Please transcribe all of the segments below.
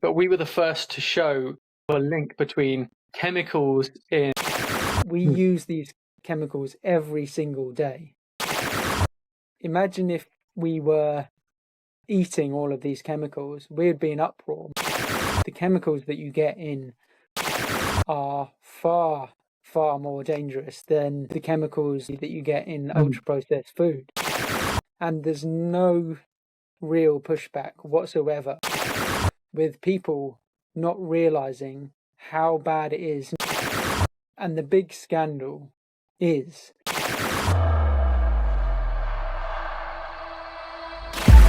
but we were the first to show a link between chemicals in... We use these chemicals every single day. Imagine if we were eating all of these chemicals, we'd be in uproar. The chemicals that you get in are far, far more dangerous than the chemicals that you get in ultra-processed food. And there's no real pushback whatsoever with people not realizing how bad it is. And the big scandal is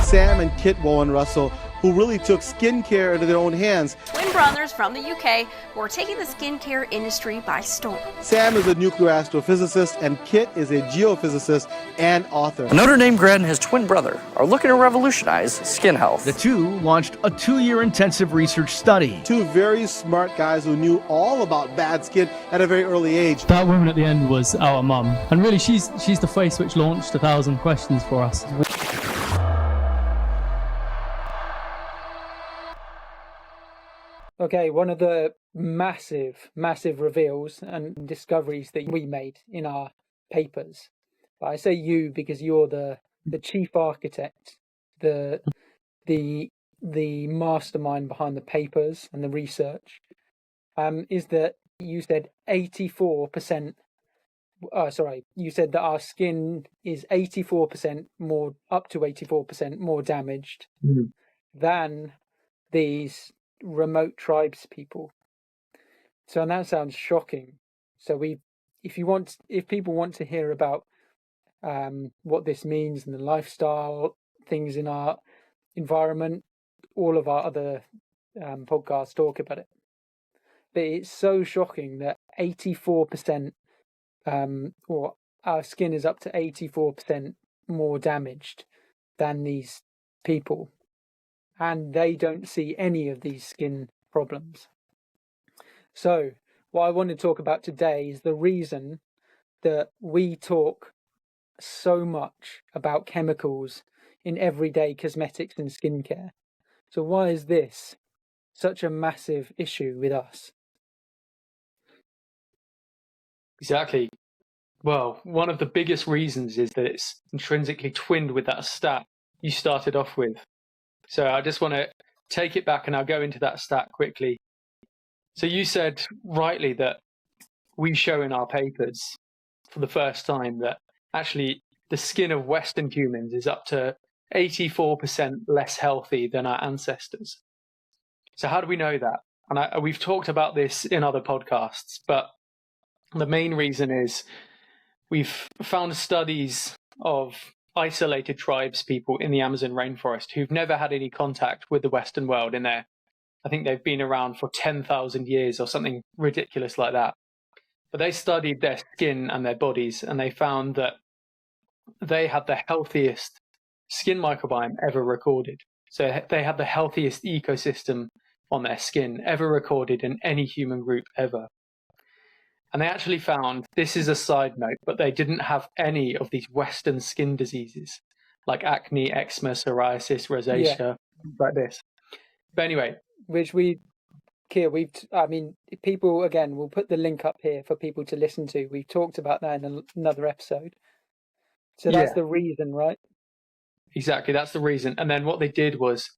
Sam and Kit Warren-Russell, who really took skincare into their own hands. Twin brothers from the UK who are taking the skincare industry by storm. Sam is a nuclear astrophysicist, and Kit is a geophysicist and author. A Notre Dame grad and his twin brother are looking to revolutionize skin health. The two launched a 2-year intensive research study. Two very smart guys who knew all about bad skin at a very early age. That woman at the end was our mum, and really she's the face which launched 1,000 questions for us. Okay, one of the massive reveals and discoveries that we made in our papers. But I say you because you're the chief architect, the mastermind behind the papers and the research. Is that you said 84%? You said that our skin is 84% more, up to 84% more damaged than these remote tribes people. So, and that sounds shocking. So if people want to hear about what this means and the lifestyle things in our environment, all of our other podcasts talk about it. But it's so shocking that 84% or our skin is up to 84% more damaged than these people. And they don't see any of these skin problems. So what I want to talk about today is the reason that we talk so much about chemicals in everyday cosmetics and skincare. So why is this such a massive issue with us? Exactly. Well, one of the biggest reasons is that it's intrinsically twinned with that stat you started off with. So I just want to take it back and I'll go into that stat quickly. So you said rightly that we show in our papers for the first time that actually the skin of Western humans is up to 84% less healthy than our ancestors. So how do we know that? And we've talked about this in other podcasts, but the main reason is we've found studies of isolated tribes people in the Amazon rainforest who've never had any contact with the Western world in there. I think they've been around for 10,000 years or something ridiculous like that. But they studied their skin and their bodies, and they found that they had the healthiest skin microbiome ever recorded. So they had the healthiest ecosystem on their skin ever recorded in any human group ever. And they actually found, this is a side note, but they didn't have any of these Western skin diseases like acne, eczema, psoriasis, rosacea, like this. But anyway. Which people, again, we'll put the link up here for people to listen to. We've talked about that in another episode. So that's the reason, right? Exactly, that's the reason. And then what they did was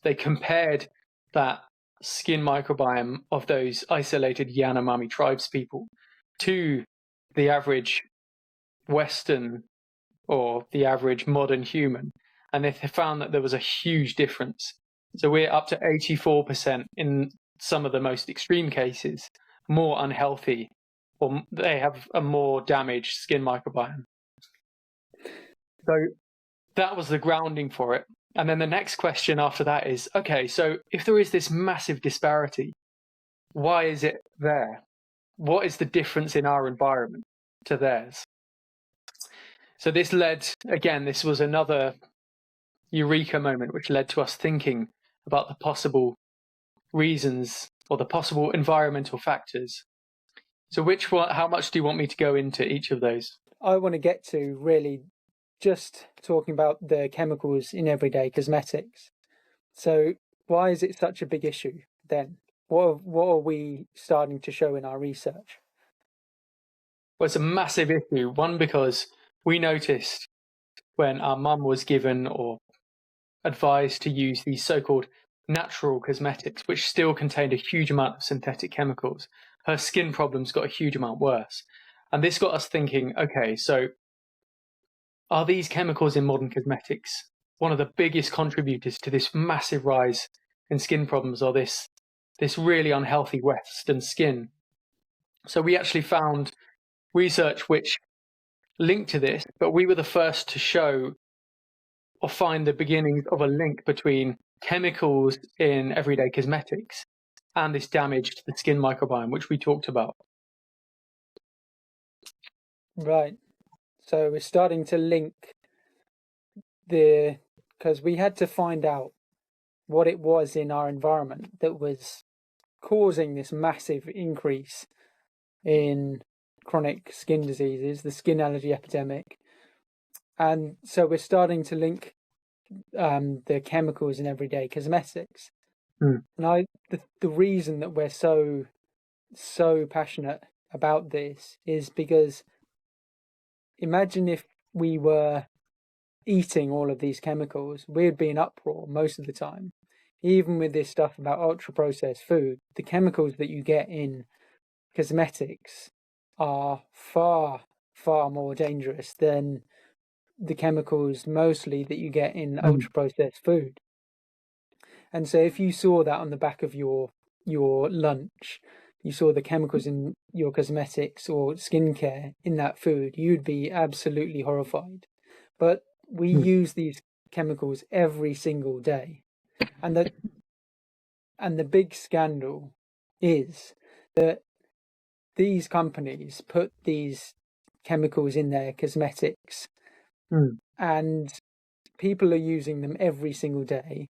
they compared that skin microbiome of those isolated Yanomami tribes people to the average Western or the average modern human, and they found that there was a huge difference. So we're up to 84% in some of the most extreme cases, more unhealthy, or they have a more damaged skin microbiome. So that was the grounding for it. And then the next question after that is, okay, so if there is this massive disparity, why is it there? What is the difference in our environment to theirs? So this led, again, this was another eureka moment, which led to us thinking about the possible reasons or the possible environmental factors. So how much do you want me to go into each of those? I want to get to really just talking about the chemicals in everyday cosmetics. So why is it such a big issue then? What are we starting to show in our research? Well, it's a massive issue. One, because we noticed when our mum was given or advised to use these so-called natural cosmetics, which still contained a huge amount of synthetic chemicals, her skin problems got a huge amount worse. And this got us thinking, okay, so are these chemicals in modern cosmetics one of the biggest contributors to this massive rise in skin problems, or this really unhealthy Western skin? So we actually found research which linked to this, but we were the first to show or find the beginnings of a link between chemicals in everyday cosmetics and this damage to the skin microbiome, which we talked about. Right. So we're starting to link because we had to find out what it was in our environment that was causing this massive increase in chronic skin diseases, the skin allergy epidemic. And so we're starting to link the chemicals in everyday cosmetics. And the reason that we're so passionate about this is because imagine if we were eating all of these chemicals, we'd be in uproar most of the time. Even with this stuff about ultra-processed food, the chemicals that you get in cosmetics are far, far more dangerous than the chemicals mostly that you get in ultra-processed food. And so if you saw that on the back of your lunch, you saw the chemicals in your cosmetics or skincare in that food, you'd be absolutely horrified. But we use these chemicals every single day. And the big scandal is that these companies put these chemicals in their cosmetics and people are using them every single day,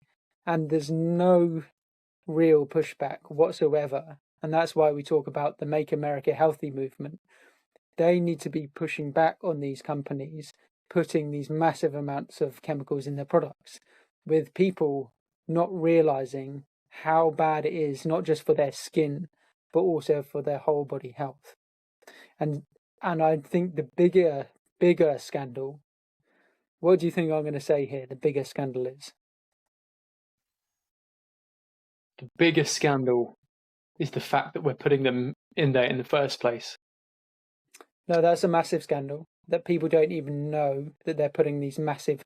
and there's no real pushback whatsoever. And that's why we talk about the Make America Healthy movement. They need to be pushing back on these companies putting these massive amounts of chemicals in their products, with people not realizing how bad it is, not just for their skin, but also for their whole body health. And I think the bigger scandal, what do you think I'm going to say here? The bigger scandal is? The biggest scandal is the fact that we're putting them in there in the first place. No, that's a massive scandal, that people don't even know that they're putting these massive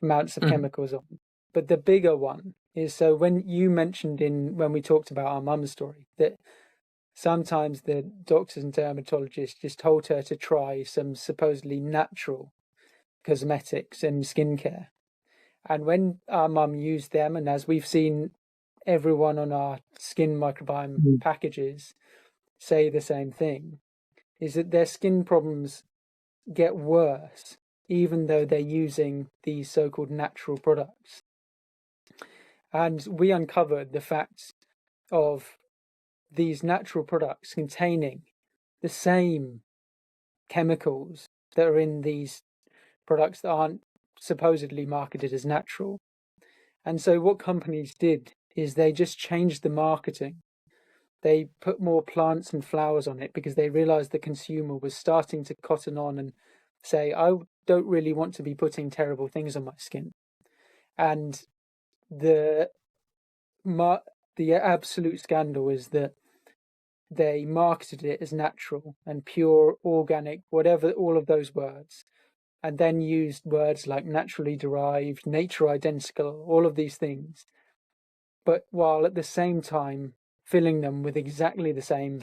amounts of chemicals on. But the bigger one is, so when you mentioned when we talked about our mum's story, that sometimes the doctors and dermatologists just told her to try some supposedly natural cosmetics and skincare. And when our mum used them, and as we've seen everyone on our Skin Microbiome packages say the same thing, is that their skin problems get worse even though they're using these so-called natural products. And we uncovered the facts of these natural products containing the same chemicals that are in these products that aren't supposedly marketed as natural. And so what companies did is they just changed the marketing. They put more plants and flowers on it because they realized the consumer was starting to cotton on and say, I don't really want to be putting terrible things on my skin. And the absolute scandal is that they marketed it as natural and pure, organic, whatever, all of those words, and then used words like naturally derived, nature identical, all of these things. But while at the same time filling them with exactly the same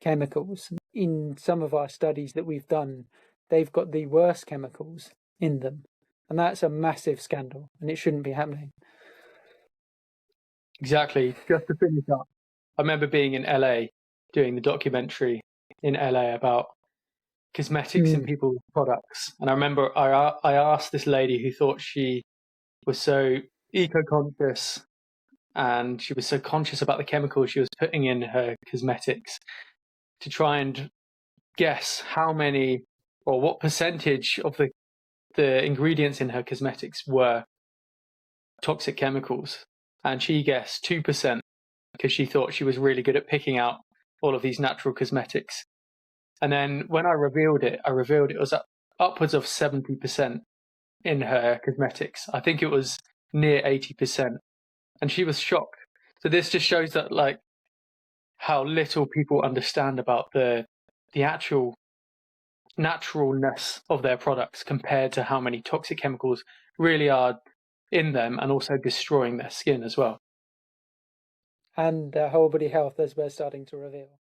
chemicals. In some of our studies that we've done, they've got the worst chemicals in them. And that's a massive scandal, and it shouldn't be happening. Exactly. Just to finish up, I remember being in LA doing the documentary in LA about cosmetics in people's products. And I remember I asked this lady who thought she was so eco-conscious and she was so conscious about the chemicals she was putting in her cosmetics to try and guess how many or what percentage of the ingredients in her cosmetics were toxic chemicals. and she guessed 2% because she thought she was really good at picking out all of these natural cosmetics. And then when I revealed it was upwards of 70% in her cosmetics. I think it was near 80%. And she was shocked. So this just shows that, like, how little people understand about the actual naturalness of their products compared to how many toxic chemicals really are in them and also destroying their skin as well. And whole body health, as we're starting to reveal.